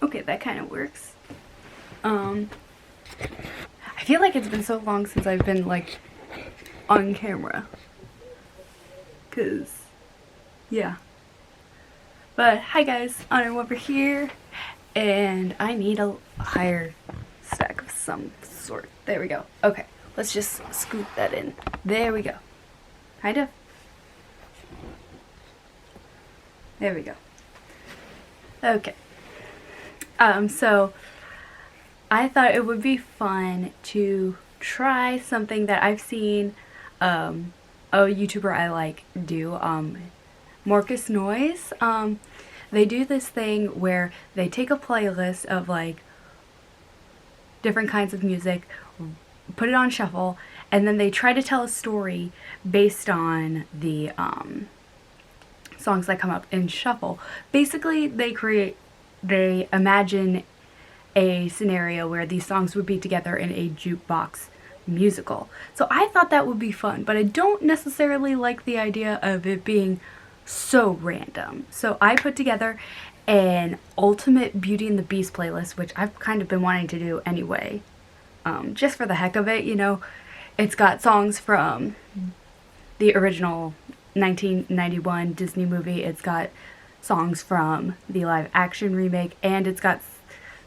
Okay, that kind of works. I feel like it's been so long since I've been like on camera. Cause yeah. But hi guys, I'm over here and I need a higher stack of some sort. There we go. Okay, let's just scoot that in. There we go. Kind of. There we go. Okay. So I thought it would be fun to try something that I've seen a YouTuber I like do, Marcus Noise. They do this thing where they take a playlist of like different kinds of music, put it on shuffle, and then they try to tell a story based on the songs that come up in shuffle. Basically, they imagine a scenario where these songs would be together in a jukebox musical. So I thought that would be fun, but I don't necessarily like the idea of it being so random. So I put together an ultimate Beauty and the Beast playlist, which I've kind of been wanting to do anyway, just for the heck of it, you know. It's got songs from the original 1991 Disney movie, it's got songs from the live action remake, and it's got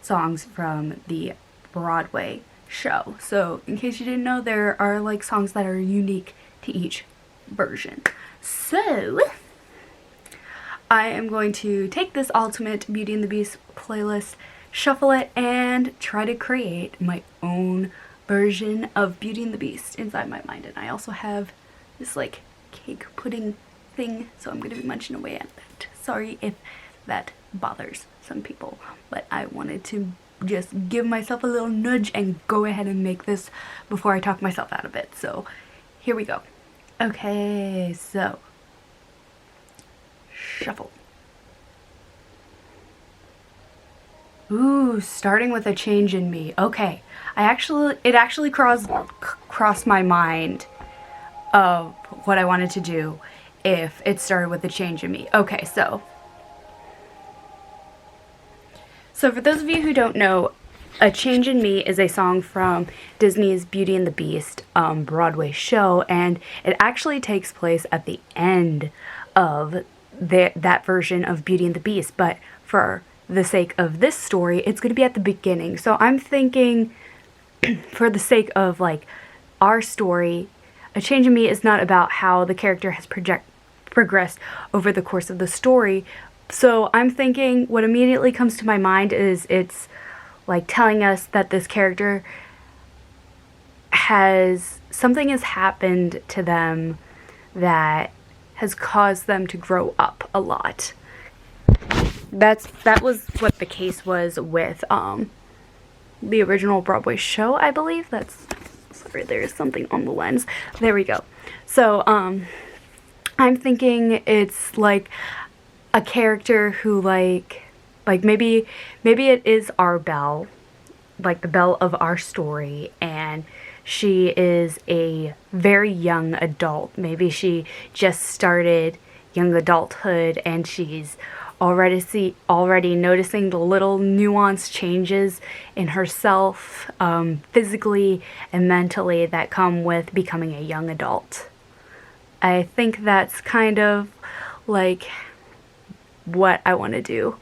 songs from the Broadway show. So in case you didn't know, there are like songs that are unique to each version. So I am going to take this ultimate Beauty and the Beast playlist, shuffle it, and try to create my own version of Beauty and the Beast inside my mind. And I also have this like cake pudding thing, so I'm going to be munching away at that. Sorry if that bothers some people, but I wanted to just give myself a little nudge and go ahead and make this before I talk myself out of it. So here we go. Okay, so shuffle. Ooh, starting with a change in me. Okay, it actually crossed my mind of what I wanted to do if it started with a change in me. Okay, so for those of you who don't know, A Change in Me is a song from Disney's Beauty and the Beast Broadway show, and it actually takes place at the end of that version of Beauty and the Beast, but for the sake of this story, it's going to be at the beginning. So I'm thinking, for the sake of like our story, A Change in Me is not about how the character has progressed over the course of the story. So I'm thinking what immediately comes to my mind is it's like telling us that this character something has happened to them that has caused them to grow up a lot. That was what the case was with the original Broadway show, I believe. Sorry, there's something on the lens. There we go. So I'm thinking it's like a character who like maybe it is our Belle, like the Belle of our story, and she is a very young adult. Maybe she just started young adulthood and she's already noticing the little nuanced changes in herself, physically and mentally, that come with becoming a young adult. I think that's kind of like what I want to do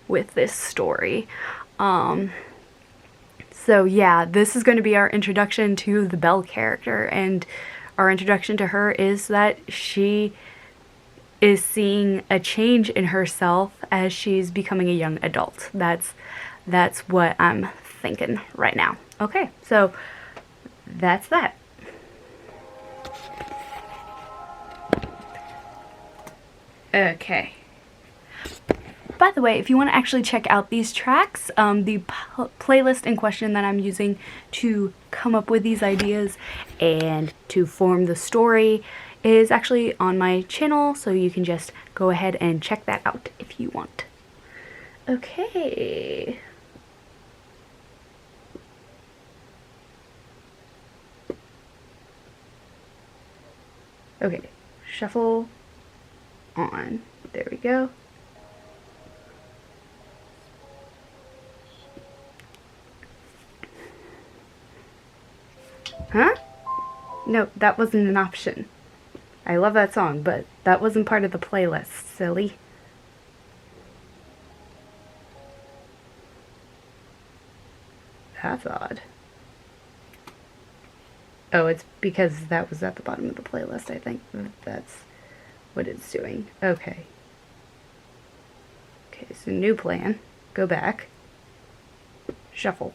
with this story. So yeah, this is going to be our introduction to the Belle character, and our introduction to her is that she is seeing a change in herself as she's becoming a young adult. That's what I'm thinking right now. Okay, so that's that. Okay. By the way, if you want to actually check out these tracks, the playlist in question that I'm using to come up with these ideas and to form the story is actually on my channel, so you can just go ahead and check that out if you want. Okay. Okay, shuffle on. There we go. Huh? No, that wasn't an option. I love that song, but that wasn't part of the playlist, silly. That's odd. Oh, it's because that was at the bottom of the playlist, I think. That's what it's doing. Okay. Okay, so new plan. Go back. Shuffle.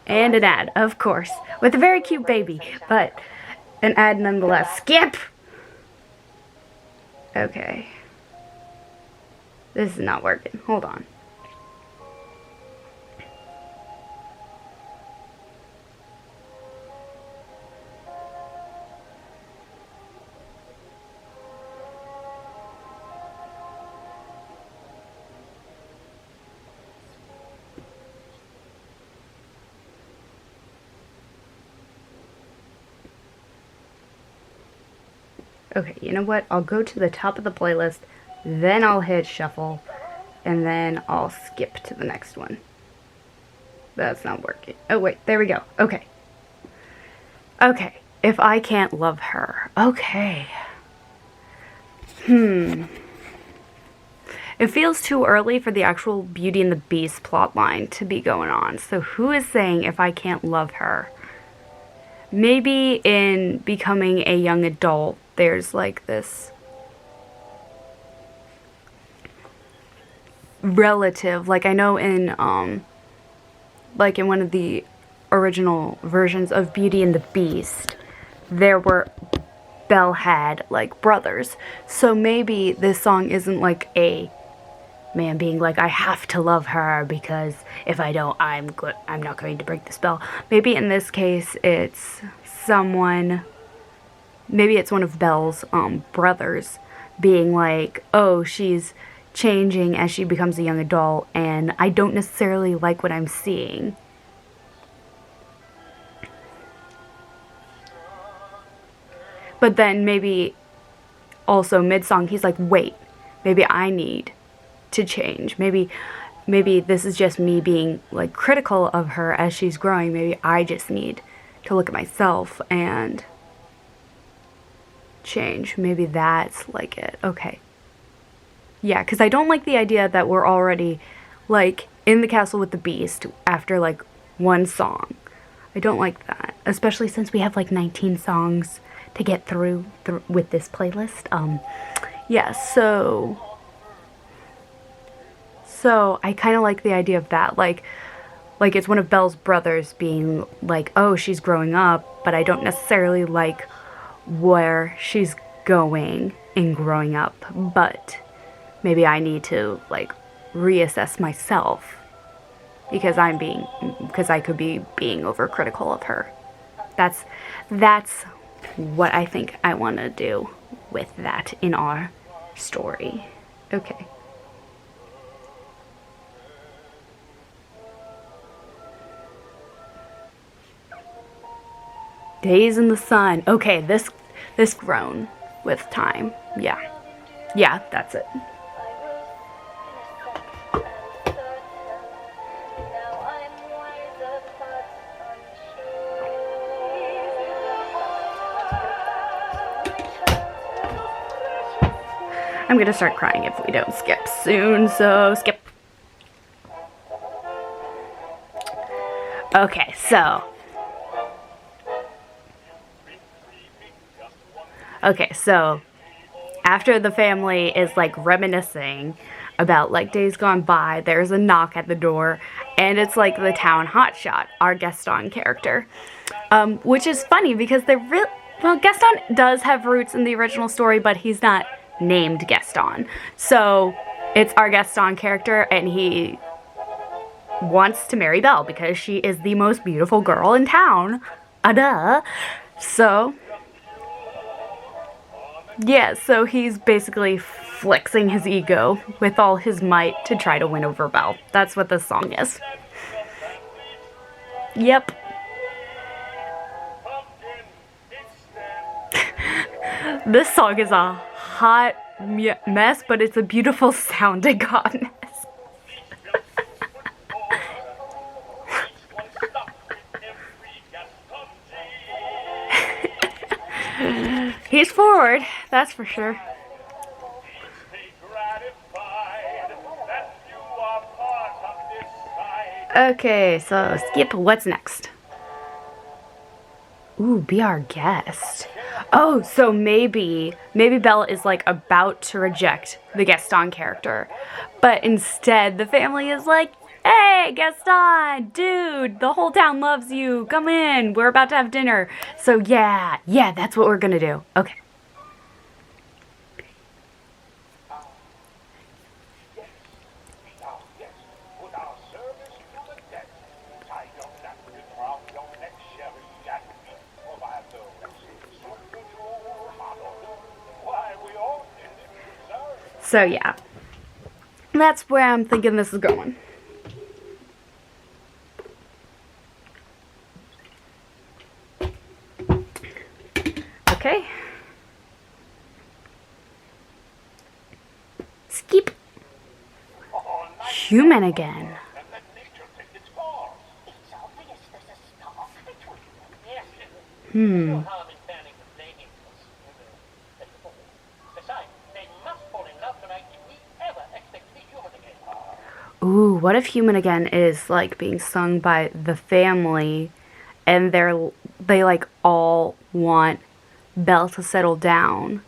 And an ad, of course. With a very cute baby, but an ad nonetheless. Skip! Okay. This is not working. Hold on. Okay, you know what? I'll go to the top of the playlist, then I'll hit shuffle, and then I'll skip to the next one. That's not working. Oh, wait, there we go. Okay. Okay, if I can't love her. Okay. It feels too early for the actual Beauty and the Beast plotline to be going on. So who is saying if I can't love her? Maybe in becoming a young adult, there's like this relative, like I know in like in one of the original versions of Beauty and the Beast, Belle had like brothers. So maybe this song isn't like a man being like, I have to love her because if I don't, I'm not going to break the spell. Maybe in this case it's someone, maybe it's one of Belle's brothers being like, oh, she's changing as she becomes a young adult and I don't necessarily like what I'm seeing. But then maybe also mid-song he's like, wait, maybe I need to change. Maybe this is just me being like critical of her as she's growing. Maybe I just need to look at myself and change. Maybe that's like it. Okay. Yeah, because I don't like the idea that we're already like in the castle with the beast after like one song. I don't like that, especially since we have like 19 songs to get through with this playlist. Yeah, so I kind of like the idea of that, like it's one of Belle's brothers being like, oh, she's growing up, but I don't necessarily like where she's going in growing up, but maybe I need to like reassess myself because I could be being overcritical of her. That's what I think I want to do with that in our story. Okay. Days in the sun. Okay, this grown with time. Yeah. Yeah, that's it. I'm gonna start crying if we don't skip soon, so skip. Okay, so after the family is like reminiscing about like days gone by, there's a knock at the door, and it's like the town hotshot, our Gaston character, which is funny because Gaston does have roots in the original story, but he's not named Gaston. So it's our Gaston character, and he wants to marry Belle because she is the most beautiful girl in town. Duh. So yeah, so he's basically flexing his ego with all his might to try to win over Belle. That's what this song is. Yep. This song is a hot mess, but it's a beautiful sounding hot mess. bored, that's for sure. Okay, so skip, what's next? Ooh, be our guest. Oh, so maybe Belle is like about to reject the Gaston character, but instead the family is like, hey, Gaston, dude, the whole town loves you. Come in, we're about to have dinner. So yeah, that's what we're gonna do. Okay. So yeah, that's where I'm thinking this is going. Okay. Skip. Human again. Ooh, what if Human Again is like being sung by the family and they like all want Belle to settle down?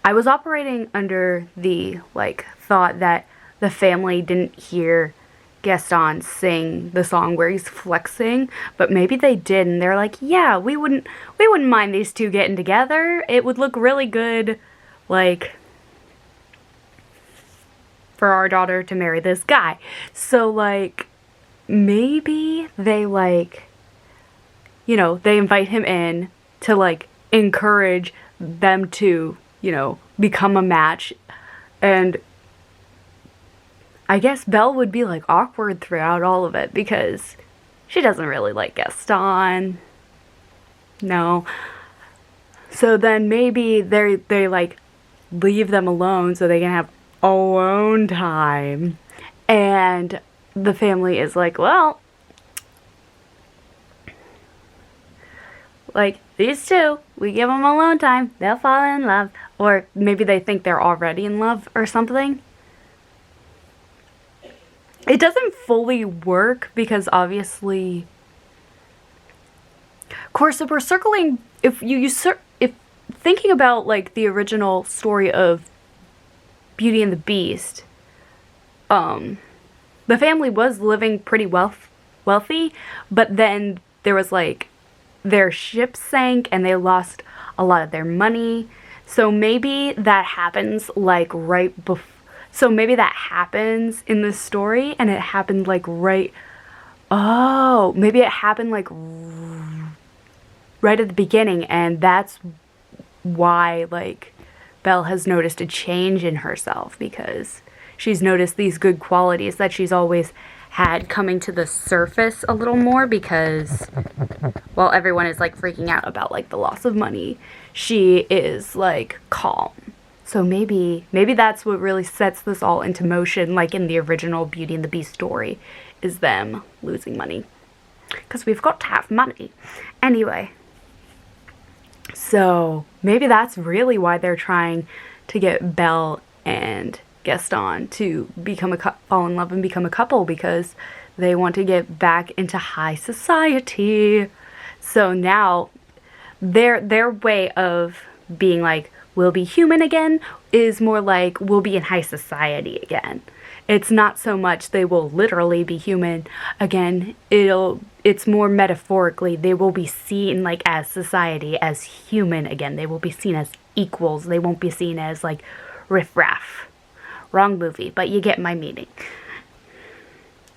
I was operating under the like thought that the family didn't hear Gaston sing the song where he's flexing, but maybe they did and they're like, yeah, we wouldn't mind these two getting together. It would look really good, like, for our daughter to marry this guy. So like maybe they like, you know, they invite him in to like encourage them to, you know, become a match. And I guess Belle would be like awkward throughout all of it because she doesn't really like Gaston. No. So then maybe they like leave them alone so they can have alone time. And the family is like, well, like, these two, we give them alone time, they'll fall in love. Or maybe they think they're already in love or something. It doesn't fully work because obviously, of course, if we're circling, if thinking about like the original story of Beauty and the Beast, the family was living pretty wealthy, but then there was like their ship sank and they lost a lot of their money. So maybe that happens like right before. So maybe that happens in this story and it happened like right. Oh, maybe it happened like right at the beginning, and that's why like Belle has noticed a change in herself because she's noticed these good qualities that she's always had coming to the surface a little more because while everyone is like freaking out about like the loss of money, she is like calm. So maybe that's what really sets this all into motion, like in the original Beauty and the Beast story, is them losing money. Because we've got to have money. Anyway, so maybe that's really why they're trying to get Belle and Gaston to fall in love and become a couple, because they want to get back into high society. So now their way of being like, we'll be human again, is more like we'll be in high society again. It's not so much they will literally be human again. It's more metaphorically, they will be seen like as society, as human again. They will be seen as equals. They won't be seen as like riffraff. Wrong movie, but you get my meaning.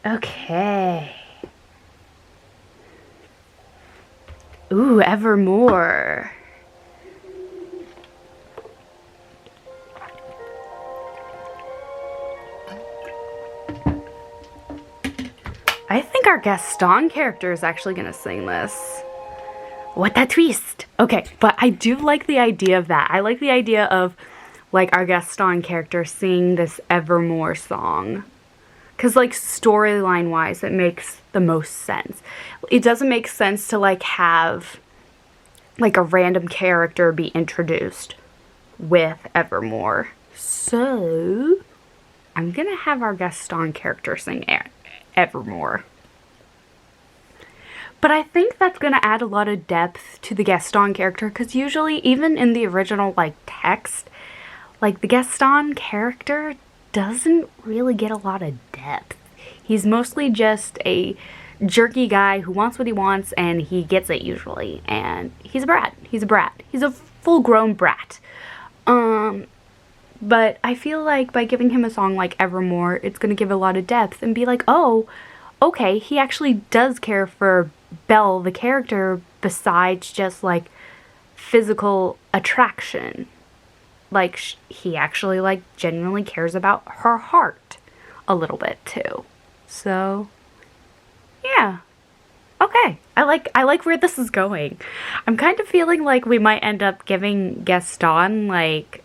Okay. Ooh, Evermore. I think our Gaston character is actually going to sing this. What a twist. Okay, but I do like the idea of that. I like the idea of, like, our Gaston character singing this Evermore song. Because, like, storyline-wise, it makes the most sense. It doesn't make sense to, like, have like a random character be introduced with Evermore. So I'm gonna have our Gaston character sing Evermore. But I think that's gonna add a lot of depth to the Gaston character, because usually, even in the original like text, like the Gaston character doesn't really get a lot of depth. He's mostly just a jerky guy who wants what he wants, and he gets it usually. And he's a brat. He's a brat. He's a full-grown brat. But I feel like by giving him a song like Evermore, it's gonna give a lot of depth and be like, oh, okay, he actually does care for Belle, the character, besides just like physical attraction. Like, he actually like genuinely cares about her heart a little bit too. So yeah, okay, I like where this is going. I'm kind of feeling like we might end up giving Gaston like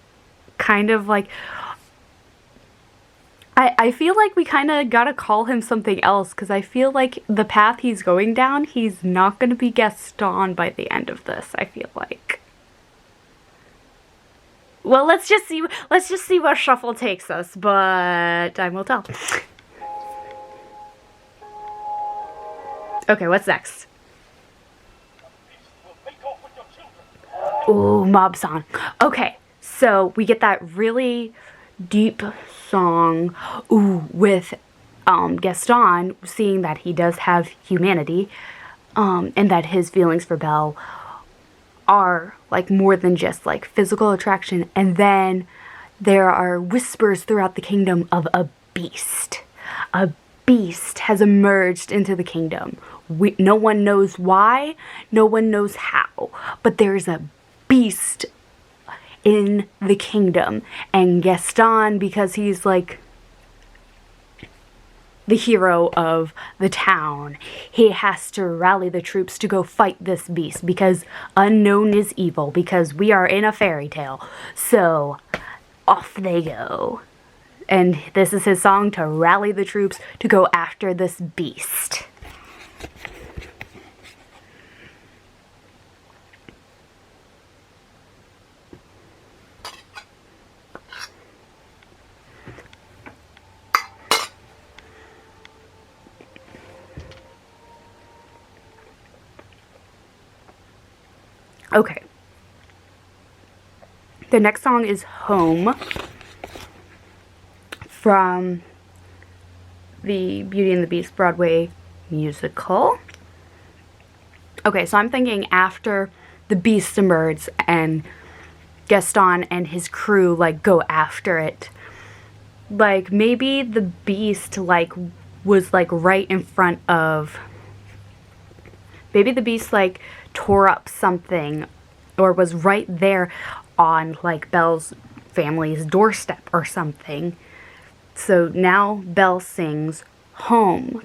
kind of like, I feel like we kind of gotta call him something else, because I feel like the path he's going down, he's not gonna be Gaston by the end of this, I feel like. Well, let's just see where Shuffle takes us, but time will tell. Okay, what's next? Ooh, mob song. Okay, so we get that really deep song, ooh, with Gaston seeing that he does have humanity, and that his feelings for Belle are like more than just like physical attraction. And then there are whispers throughout the kingdom of a beast. A beast has emerged into the kingdom. No one knows why, no one knows how, but there's a beast in the kingdom. And Gaston, because he's like the hero of the town, he has to rally the troops to go fight this beast, because unknown is evil, because we are in a fairy tale. So off they go. And this is his song to rally the troops to go after this beast. Okay. The next song is Home, from the Beauty and the Beast Broadway musical. Okay, so I'm thinking after the beast emerges and Gaston and his crew like go after it, like maybe the beast like was like right in front of, maybe the beast like tore up something or was right there on like Belle's family's doorstep or something. So now Belle sings Home,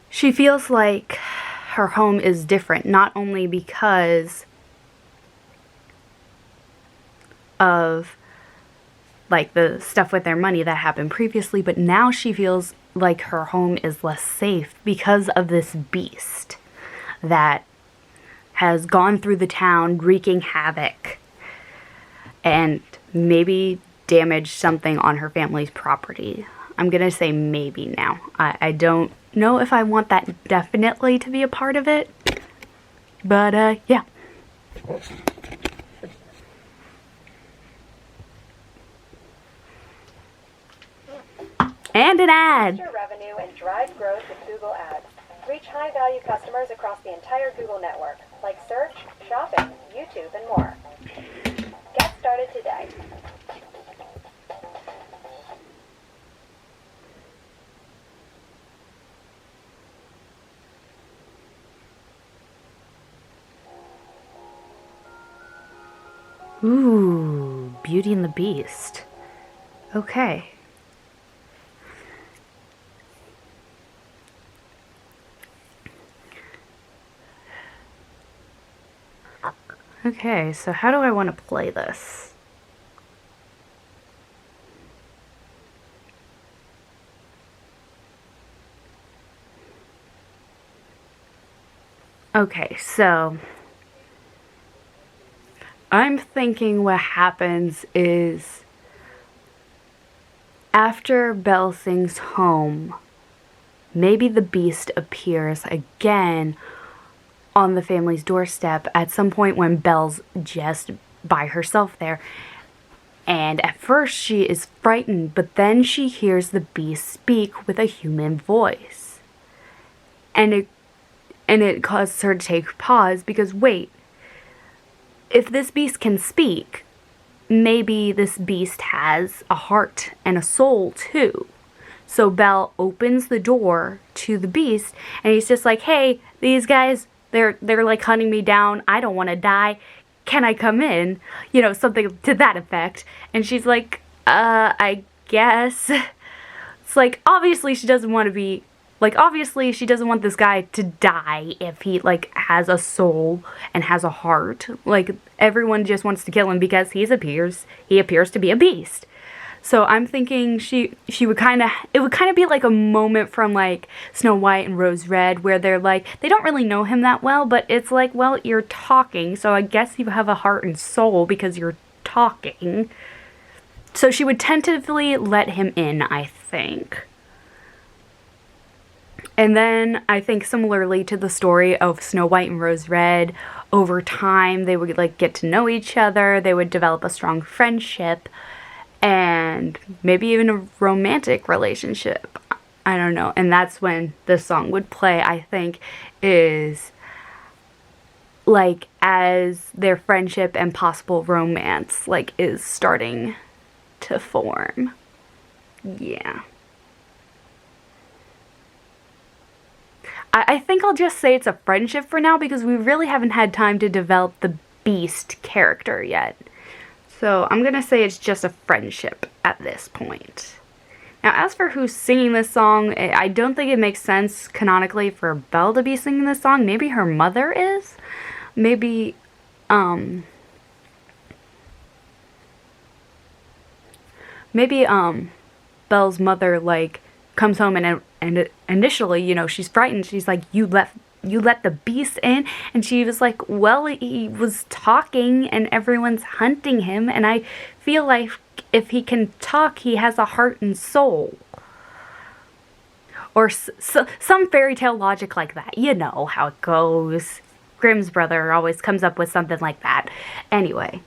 she feels like her home is different, not only because of like the stuff with their money that happened previously, but now she feels like her home is less safe because of this beast that has gone through the town wreaking havoc and maybe damaged something on her family's property. I'm gonna say maybe now. I don't know if I want that definitely to be a part of it, but yeah. And an ad. Boost your revenue and drive growth with Google Ads. Reach high-value customers across the entire Google network, like search, shopping, YouTube, and more. Get started today. Ooh, Beauty and the Beast. Okay. Okay, so how do I want to play this? Okay, so I'm thinking what happens is after Belle sings home, maybe the beast appears again on the family's doorstep at some point when Belle's just by herself there. And at first she is frightened, but then she hears the beast speak with a human voice. And it causes her to take pause because wait, if this beast can speak, maybe this beast has a heart and a soul too. So Belle opens the door to the beast and he's just like, hey, these guys, they're like hunting me down. I don't want to die. Can I come in? You know, something to that effect. And she's like, I guess. It's like, obviously she doesn't want this guy to die if he, like, has a soul and has a heart. Like, everyone just wants to kill him because he appears to be a beast. So I'm thinking it would kind of be like a moment from like Snow White and Rose Red where they're like, they don't really know him that well, but it's like, well, you're talking, so I guess you have a heart and soul because you're talking. So she would tentatively let him in, I think. And then I think similarly to the story of Snow White and Rose Red, over time they would like get to know each other, they would develop a strong friendship, and maybe even a romantic relationship. I don't know. And that's when this song would play, I think, is like as their friendship and possible romance like is starting to form. Yeah. I think I'll just say it's a friendship for now because we really haven't had time to develop the Beast character yet. So I'm going to say it's just a friendship at this point. Now, as for who's singing this song, I don't think it makes sense canonically for Belle to be singing this song. Maybe her mother is. Maybe, Belle's mother, like, comes home and initially, you know, she's frightened. She's like, you let the beast in? And she was like, well, he was talking and everyone's hunting him, and I feel like if he can talk, he has a heart and soul. Or some fairy tale logic like that. You know how it goes. Grimm's brother always comes up with something like that. Anyway,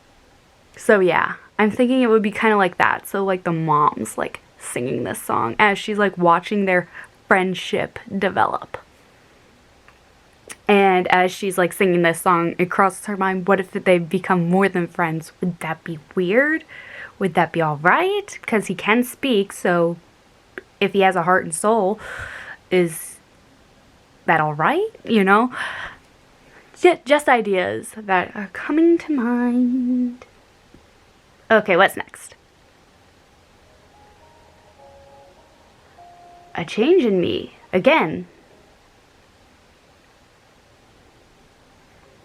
so yeah, I'm thinking it would be kind of like that. So like the mom's like singing this song as she's like watching their friendship develop. And as she's like singing this song, it crosses her mind, what if they become more than friends? Would that be weird? Would that be alright? Because he can speak, so if he has a heart and soul, is that alright? You know? Just ideas that are coming to mind. Okay, what's next? A change in me. Again.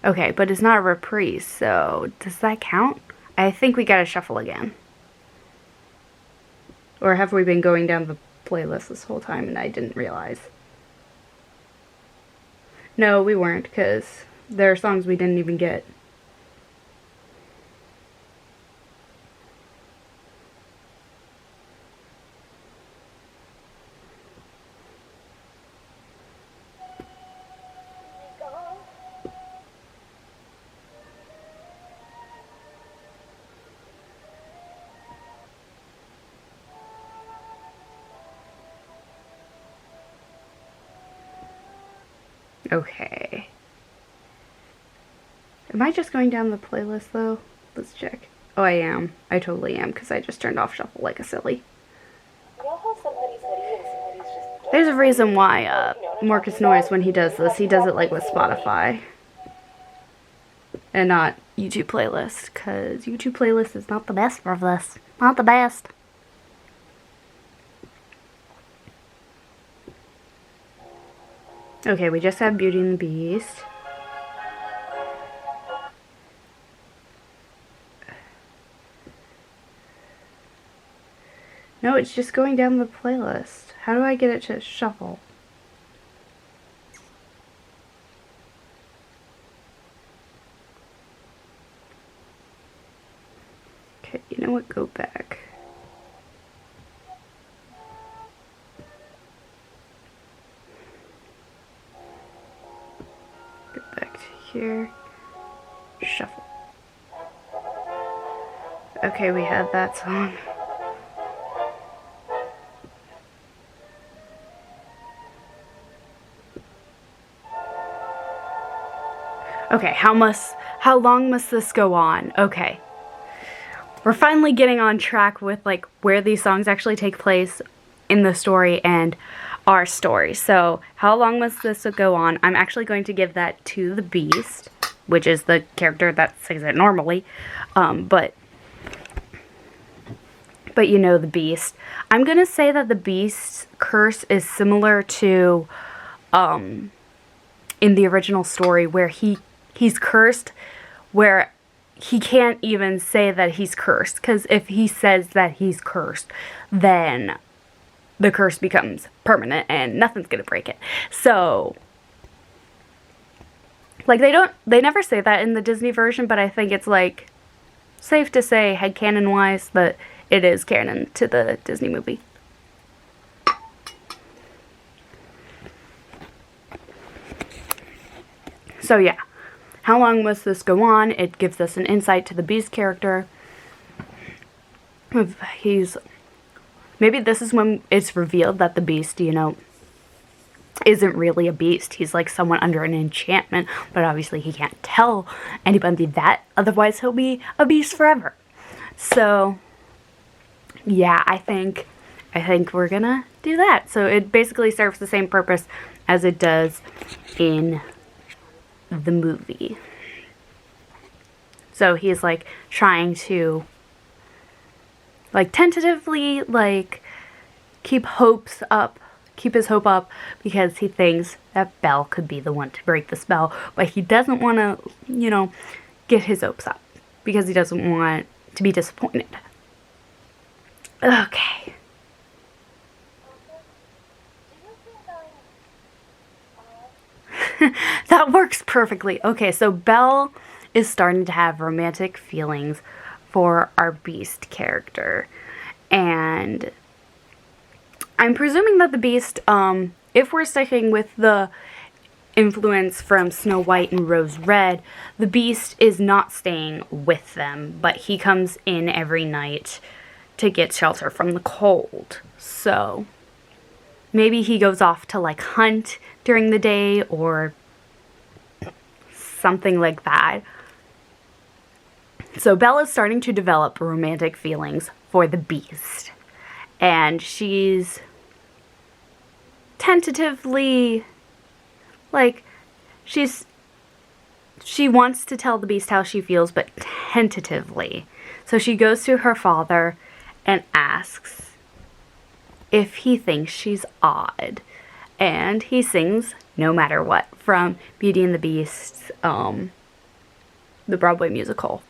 Okay, but it's not a reprise, so does that count? I think we gotta shuffle again. Or have we been going down the playlist this whole time and I didn't realize? No, we weren't, because there are songs we didn't even get. Okay. Am I just going down the playlist though? Let's check. Oh, I am. I totally am, because I just turned off shuffle like a silly. There's a reason why Marcus Norris, when he does this, he does it like with Spotify and not YouTube playlist, because YouTube playlist is not the best for this. Not the best. Okay, we just have Beauty and the Beast. No, it's just going down the playlist. How do I get it to shuffle? know what? Go back. Go back to here. Shuffle. Okay, we had that song. Okay, how long must this go on? Okay. We're finally getting on track with like where these songs actually take place in the story and our story. So, how long must this go on? I'm actually going to give that to the Beast, which is the character that sings it normally. But you know the Beast. I'm going to say that the Beast's curse is similar to in the original story where he's cursed, where he can't even say that he's cursed, because if he says that he's cursed, then the curse becomes permanent and nothing's gonna break it. So, like, they never say that in the Disney version, but I think it's like safe to say, headcanon wise, that it is canon to the Disney movie. So yeah, how long must this go on? It gives us an insight to the Beast character. Maybe this is when it's revealed that the Beast, you know, isn't really a beast. He's like someone under an enchantment, but obviously he can't tell anybody that, otherwise he'll be a beast forever. So yeah, I think we're gonna do that. So it basically serves the same purpose as it does in the movie. So he's like trying to like tentatively like keep his hope up because he thinks that Belle could be the one to break the spell, but he doesn't want to, you know, get his hopes up because he doesn't want to be disappointed. Okay. That works perfectly. Okay, so Belle is starting to have romantic feelings for our Beast character. And I'm presuming that the Beast, if we're sticking with the influence from Snow White and Rose Red, the Beast is not staying with them, but he comes in every night to get shelter from the cold. So maybe he goes off to like hunt during the day or something like that. So Bella's starting to develop romantic feelings for the Beast. And she's tentatively, like, she wants to tell the Beast how she feels, but tentatively. So she goes to her father and asks if he thinks she's odd. And he sings No Matter What from Beauty and the Beast, the Broadway musical.